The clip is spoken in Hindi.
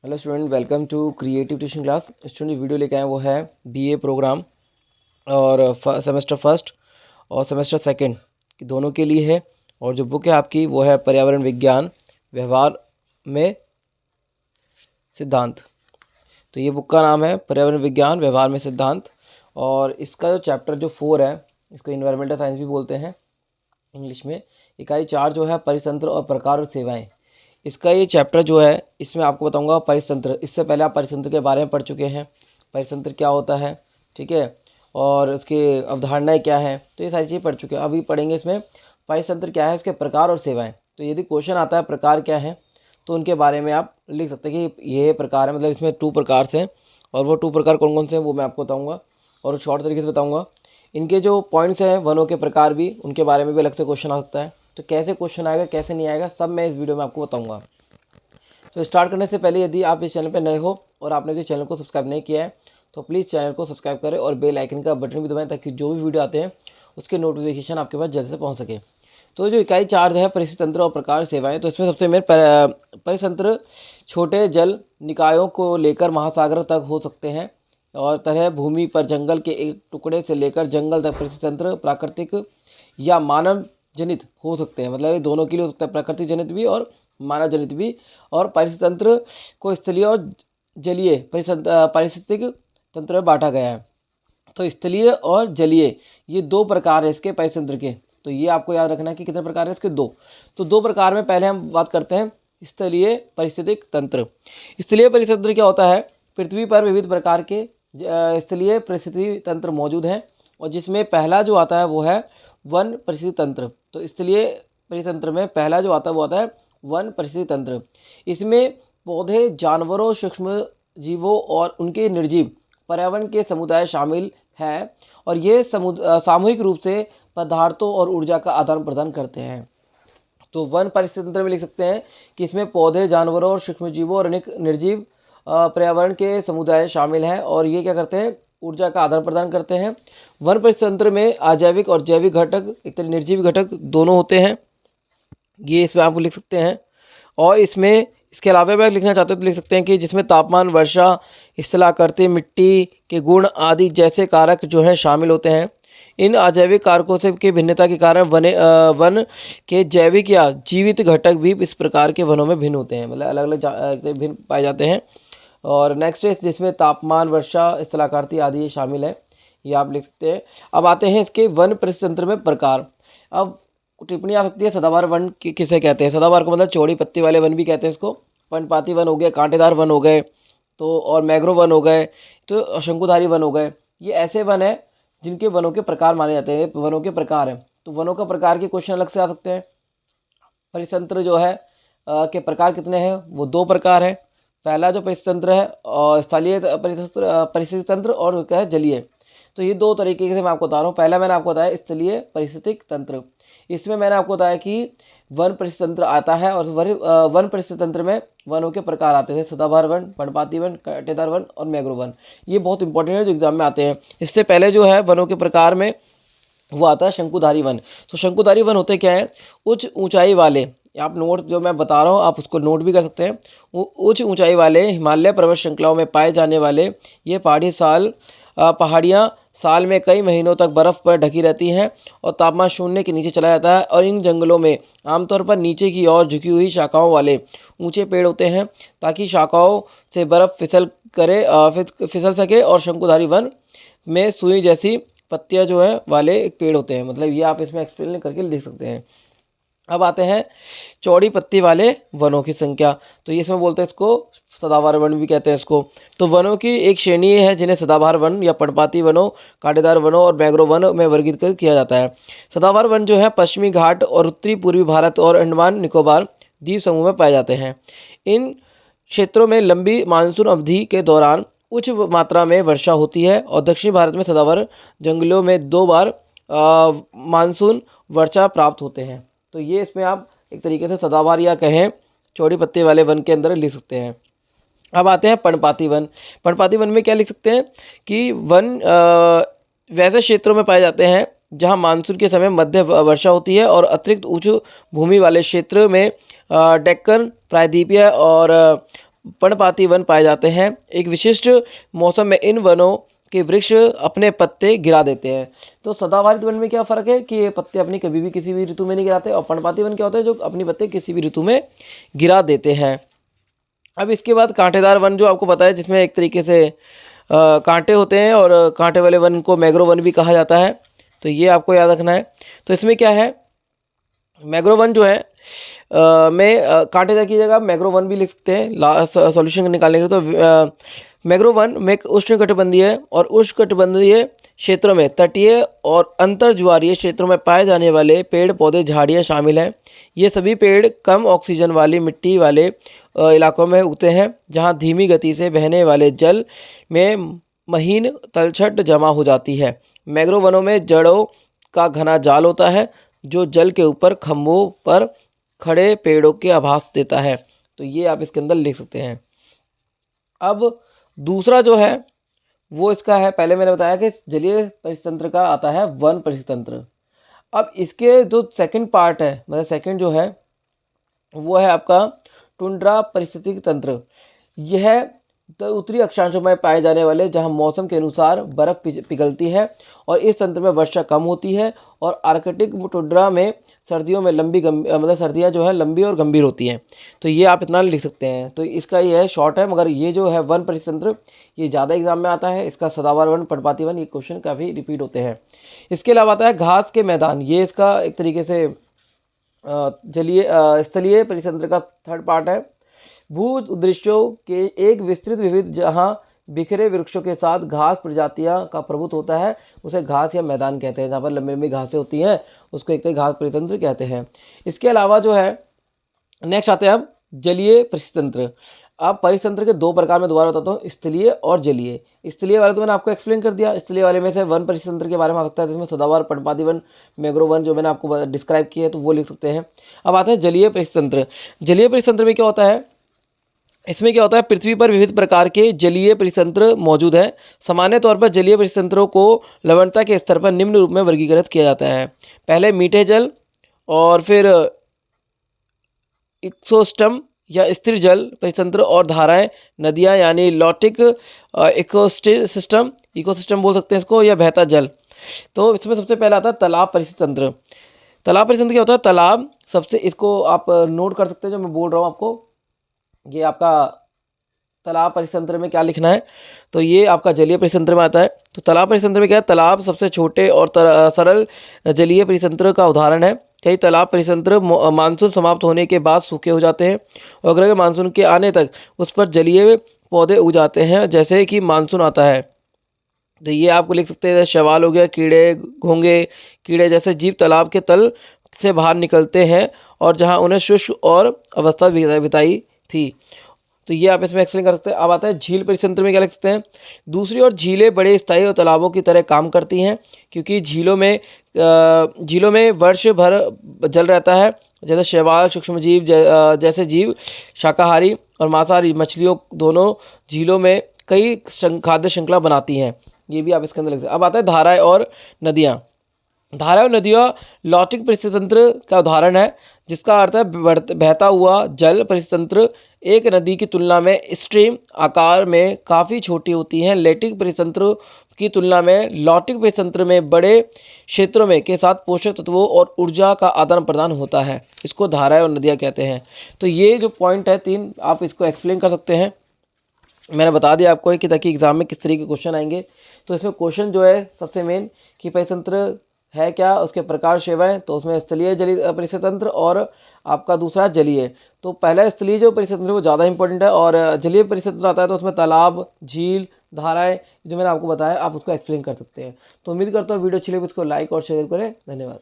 Hello student, welcome to creative tuition class. Student video लेके आए वो है बीए प्रोग्राम और सेमेस्टर फर्स्ट और सेमेस्टर सेकंड की दोनों के लिए है। और जो बुक है आपकी वो है पर्यावरण विज्ञान व्यवहार में सिद्धांत। तो ये बुक का नाम है पर्यावरण विज्ञान व्यवहार में सिद्धांत। और इसका जो चैप्टर जो 4 है, इसको इन्वायरमेंटल साइंस भी बोलते हैं इंग्लिश में। इकाई 4 जो है परितंत्र और प्रकार और सेवाएं। इसका ये चैप्टर जो है इसमें आपको बताऊंगा परितंत्र। इससे पहले आप परितंत्र के बारे में पढ़ चुके हैं, परितंत्र क्या होता है, ठीक है, और उसकी अवधारणाएं क्या है, तो ये सारी चीज़ें पढ़ चुके हैं। अभी पढ़ेंगे इसमें परितंत्र क्या है, इसके प्रकार और सेवाएं। तो यदि क्वेश्चन आता है प्रकार क्या है तो उनके बारे में आप लिख सकते हैं कि ये प्रकार है, मतलब इसमें 2 प्रकार से, और वो 2 प्रकार कौन कौन से हैं वो मैं आपको बताऊँगा और शॉर्ट तरीके से बताऊँगा। इनके जो पॉइंट्स हैं वनों के प्रकार भी, उनके बारे में भी अलग से क्वेश्चन आ सकता है। तो कैसे क्वेश्चन आएगा कैसे नहीं आएगा सब मैं इस वीडियो में आपको बताऊंगा। तो स्टार्ट करने से पहले यदि आप इस चैनल पर नए हो और आपने इस चैनल को सब्सक्राइब नहीं किया है तो प्लीज़ चैनल को सब्सक्राइब करें और बेल आइकन का बटन भी दबाएं ताकि जो भी वीडियो आते हैं उसके नोटिफिकेशन आपके पास जल्द से पहुँच सके। तो जो इकाई 4 है परितंत्र और प्रकार सेवाएं, तो इसमें सबसे मेन परितंत्र छोटे जल निकायों को लेकर महासागर तक हो सकते हैं और तरह भूमि पर जंगल के एक टुकड़े से लेकर जंगल तक परितंत्र प्राकृतिक या मानव जनित हो सकते हैं। मतलब ये दोनों के लिए हो सकता है, प्राकृतिक जनित भी और मानव जनित भी। और परितंत्र को स्थलीय और जलीय पारिस्थितिक तंत्र में बांटा गया है। तो स्थलीय और जलीय ये 2 प्रकार है इसके परितंत्र के। तो ये आपको याद रखना है कि कितने प्रकार है इसके, 2। तो 2 प्रकार में पहले हम बात करते हैं स्थलीय पारिस्थितिक तंत्र। स्थलीय परितंत्र क्या होता है, पृथ्वी पर विविध प्रकार के स्थलीय परिस्थिति तंत्र मौजूद हैं और जिसमें पहला जो आता है वो है वन परिस्थिति तंत्र। तो स्थलीय परितंत्र में पहला जो आता है वो आता है वन परिस्थिति तंत्र। इसमें पौधे, जानवरों, सूक्ष्म जीवों और उनके निर्जीव पर्यावरण के समुदाय शामिल है और ये सामूहिक रूप से पदार्थों और ऊर्जा का आदान प्रदान करते हैं। तो वन परिस्थिति तंत्र में लिख सकते हैं कि इसमें पौधे, जानवरों और सूक्ष्मजीवों और अनेक निर्जीव पर्यावरण के समुदाय शामिल हैं और ये क्या करते हैं, ऊर्जा का आदान प्रदान करते हैं। वन परिस्थिति तंत्र में अजैविक और जैविक घटक, एक तरह निर्जीव घटक दोनों होते हैं, ये इसमें आपको लिख सकते हैं। और इसमें इसके अलावा भी लिखना चाहते हो तो लिख सकते हैं कि जिसमें तापमान, वर्षा, स्थलाकृति, मिट्टी के गुण आदि जैसे कारक जो हैं शामिल होते हैं। इन अजैविक कारकों से की भिन्नता के कारण वन के जैविक या जीवित घटक भी इस प्रकार के वनों में भिन्न होते हैं, मतलब अलग अलग भिन्न पाए जाते हैं। और नेक्स्ट है जिसमें तापमान, वर्षा, स्थलाकृति आदि ये शामिल है, ये आप लिख सकते हैं। अब आते हैं इसके वन परिस्थिति तंत्र में प्रकार। अब टिप्पणी आ सकती है सदाबहार वन किसे कहते हैं। सदाबहार को मतलब चौड़ी पत्ती वाले वन भी कहते हैं इसको। पर्णपाती वन हो गए, कांटेदार वन हो गए, तो और मैग्रोव वन हो गए, तो शंकुधारी वन हो गए। ये ऐसे वन है जिनके वनों के प्रकार माने जाते हैं, वनों के प्रकार हैं। तो वनों का प्रकार के क्वेश्चन अलग से आ सकते हैं। परितंत्र जो है के प्रकार कितने हैं, वो 2 प्रकार है। पहला जो परितंत्र है और स्थलीय परिस्थिति तंत्र और क्या है जलीय। तो ये 2 तरीके से मैं आपको बता रहा हूँ। पहला मैंने आपको बताया स्थलीय परिस्थितिक तंत्र, इसमें मैंने आपको बताया कि वन परिस्थिति तंत्र आता है और वन परिस्थिति तंत्र में वनों के प्रकार आते हैं, सदाबहार वन, पर्णपाती वन, कांटेदार वन और मैग्रोव वन। ये बहुत इंपॉर्टेंट है जो एग्जाम में आते हैं। इससे पहले जो है वनों के प्रकार में वो आता है शंकुधारी वन। तो शंकुधारी वन होते क्या है, उच्च ऊंचाई वाले, आप नोट जो मैं बता रहा हूँ आप उसको नोट भी कर सकते हैं। उच्च ऊंचाई वाले हिमालय पर्वत श्रृंखलाओं में पाए जाने वाले ये पहाड़ियाँ साल में कई महीनों तक बर्फ़ पर ढकी रहती हैं और तापमान शून्य के नीचे चला जाता है। और इन जंगलों में आमतौर पर नीचे की ओर झुकी हुई शाखाओं वाले ऊंचे पेड़ होते हैं ताकि शाखाओं से बर्फ़ फिसल सके। और शंकुधारी वन में सुई जैसी पत्तियां जो है वाले एक पेड़ होते हैं, मतलब ये आप इसमें एक्सप्लेन करके लिख सकते हैं। अब आते हैं चौड़ी पत्ती वाले वनों की संख्या। तो ये इसमें बोलते हैं इसको सदाबहार वन भी कहते हैं इसको। तो वनों की एक श्रेणी है जिन्हें सदाबहार वन या पर्णपाती वनों, कांटेदार वनों और मैग्रोव वन में वर्गीकृत किया जाता है। सदाबहार वन जो है पश्चिमी घाट और उत्तरी पूर्वी भारत और अंडमान निकोबार द्वीप समूह में पाए जाते हैं। इन क्षेत्रों में लंबी मानसून अवधि के दौरान उच्च मात्रा में वर्षा होती है और दक्षिण भारत में सदाबहार जंगलों में 2 बार मानसून वर्षा प्राप्त होते हैं। तो ये इसमें आप एक तरीके से सदाबहार या कहें चौड़ी पत्ती वाले वन के अंदर लिख सकते हैं। अब आते हैं पर्णपाती वन। पर्णपाती वन में क्या लिख सकते हैं कि वन वैसे क्षेत्रों में पाए जाते हैं जहां मानसून के समय मध्य वर्षा होती है और अतिरिक्त उच्च भूमि वाले क्षेत्र में डेक्कन, प्रायद्वीपीय और पर्णपाती वन पाए जाते हैं। एक विशिष्ट मौसम में इन वनों के वृक्ष अपने पत्ते गिरा देते हैं। तो सदाबहार वन में क्या फ़र्क है कि ये पत्ते अपनी कभी भी किसी भी ऋतु में नहीं गिराते, और पर्णपाती वन क्या होता है जो अपनी पत्ते किसी भी ऋतु में गिरा देते हैं। अब इसके बाद कांटेदार वन, जो आपको पता है जिसमें एक तरीके से कांटे होते हैं, और कांटे वाले वन को मैंग्रोव वन भी कहा जाता है। तो ये आपको याद रखना है। तो इसमें क्या है, मैंग्रोव वन जो है में कांटेदार की जगह मैंग्रोव वन भी लिख सकते हैं सॉल्यूशन निकालने के लिए। तो मैंग्रोव वन में उष्णकटिबंधीय और उष्णकटिबंधीय क्षेत्रों में तटीय और अंतर ज्वारीय क्षेत्रों में पाए जाने वाले पेड़ पौधे झाड़ियाँ शामिल हैं। ये सभी पेड़ कम ऑक्सीजन वाली मिट्टी वाले इलाकों में उगते हैं, जहाँ धीमी गति से बहने वाले जल में महीन तलछट जमा हो जाती है। मैंग्रोव वनों में जड़ों का घना जाल होता है, जो जल के ऊपर खंभों पर खड़े पेड़ों के आभास देता है। तो ये आप इसके अंदर लिख सकते हैं। अब दूसरा जो है वो इसका है, पहले मैंने बताया कि जलीय परितंत्र का आता है वन परितंत्र। अब इसके जो सेकंड पार्ट है, मतलब सेकंड जो है वो है आपका टुंड्रा परिस्थितिक तंत्र। यह उत्तरी अक्षांशों में पाए जाने वाले जहां मौसम के अनुसार बर्फ पिघलती है, और इस तंत्र में वर्षा कम होती है, और आर्कटिक टुंड्रा में सर्दियों में मतलब सर्दियां जो है लंबी और गंभीर होती हैं। तो ये आप इतना लिख सकते हैं। तो इसका ये है शॉर्ट है, मगर ये जो है वन परितंत्र ये ज़्यादा एग्जाम में आता है। इसका सदाबहार वन, पर्णपाती वन, ये क्वेश्चन काफ़ी रिपीट होते हैं। इसके अलावा आता है घास के मैदान। ये इसका एक तरीके से स्थलीय परितंत्र का थर्ड पार्ट है। भू दृश्यों के एक विस्तृत विविध जहां बिखरे वृक्षों के साथ घास प्रजातियां का प्रभुत्व होता है, उसे घास या मैदान कहते हैं। जहाँ पर लंबी लंबी घासें होती हैं उसको एक तरह घास परितंत्र कहते हैं। इसके अलावा जो है नेक्स्ट आते हैं अब जलीय परितंत्र। अब परितंत्र के दो प्रकार में दोबारा बताता हूँ, स्थलीय और जलीय। स्थलीय वाले तो मैंने आपको एक्सप्लेन कर दिया। स्थलीय वाले में से वन परितंत्र के बारे में आ सकता है, जिसमें सदाबहार, पर्णपाती वन, मैंग्रोव वन जो मैंने आपको डिस्क्राइब किया है, तो वो लिख सकते हैं। अब आता है जलीय परितंत्र। जलीय परितंत्र में क्या होता है, इसमें क्या होता है, पृथ्वी पर विविध प्रकार के जलीय परितंत्र मौजूद हैं। सामान्य तौर पर जलीय परितंत्रों को लवणता के स्तर पर निम्न रूप में वर्गीकृत किया जाता है। पहले मीठे जल, और फिर इकोसिस्टम या स्थिर जल परितंत्र, और धाराएं, नदियां यानी लॉटिक इकोसिस्टम बोल सकते हैं इसको, या बहता जल। तो इसमें सबसे पहला आता है तालाब परितंत्र। तालाब परितंत्र क्या होता है, तालाब सबसे, इसको आप नोट कर सकते हैं जो मैं बोल रहा हूँ आपको। ये आपका तालाब परितंत्र में क्या लिखना है, तो ये आपका जलीय परितंत्र में आता है। तो तालाब परितंत्र में क्या है, तालाब सबसे छोटे और सरल जलीय परितंत्र का उदाहरण है। कई तालाब परितंत्र मानसून समाप्त होने के बाद सूखे हो जाते हैं, और अगर मानसून के आने तक उस पर जलीय पौधे उग जाते हैं, जैसे कि मानसून आता है। तो ये आपको लिख सकते हैं, शैवाल हो गया, कीड़े, घोंगे, कीड़े जैसे जीव तालाब के तल से बाहर निकलते हैं, और जहाँ उन्हें शुष्क और अवस्था बिताई थी। तो ये आप इसमें एक्सप्लेन कर सकते हैं। अब आता है झील परितंत्र में क्या लिख सकते हैं, दूसरी ओर झीलें बड़े स्थायी और तालाबों की तरह काम करती हैं, क्योंकि झीलों में वर्ष भर जल रहता है। जैसे शैवाल, सूक्ष्मजीव जैसे जीव शाकाहारी और मांसाहारी मछलियों दोनों झीलों में कई खाद्य श्रृंखला बनाती हैं। ये भी आप इसके अंदर लिखते हैं। अब आता है धाराएं और नदियाँ। धाराएं और नदियाँ लॉटिक परितंत्र का उदाहरण है, जिसका अर्थ है बहता हुआ जल। परितंत्र एक नदी की तुलना में स्ट्रीम आकार में काफ़ी छोटी होती हैं। लैटिक परितंत्र की तुलना में लॉटिक परितंत्र में बड़े क्षेत्रों में के साथ पोषक तत्वों और ऊर्जा का आदान प्रदान होता है। इसको धाराएं और नदियाँ कहते हैं। तो ये जो पॉइंट है 3, आप इसको एक्सप्लेन कर सकते हैं। मैंने बता दिया आपको कि ताकि एग्जाम में किस तरीके के क्वेश्चन आएंगे। तो इसमें क्वेश्चन जो है सबसे मेन कि परितंत्र है क्या, उसके प्रकार सेवाएं। तो उसमें स्थलीय जलीय परितंत्र और आपका दूसरा जलीय। तो पहला स्थलीय जो परितंत्र वो ज़्यादा इंपॉर्टेंट है, और जलीय परितंत्र आता है तो उसमें तालाब, झील, धाराएं जो मैंने आपको बताया, आप उसको एक्सप्लेन कर सकते हैं। तो उम्मीद करता हूँ वीडियो अच्छी लगी, उसको लाइक और शेयर करें। धन्यवाद।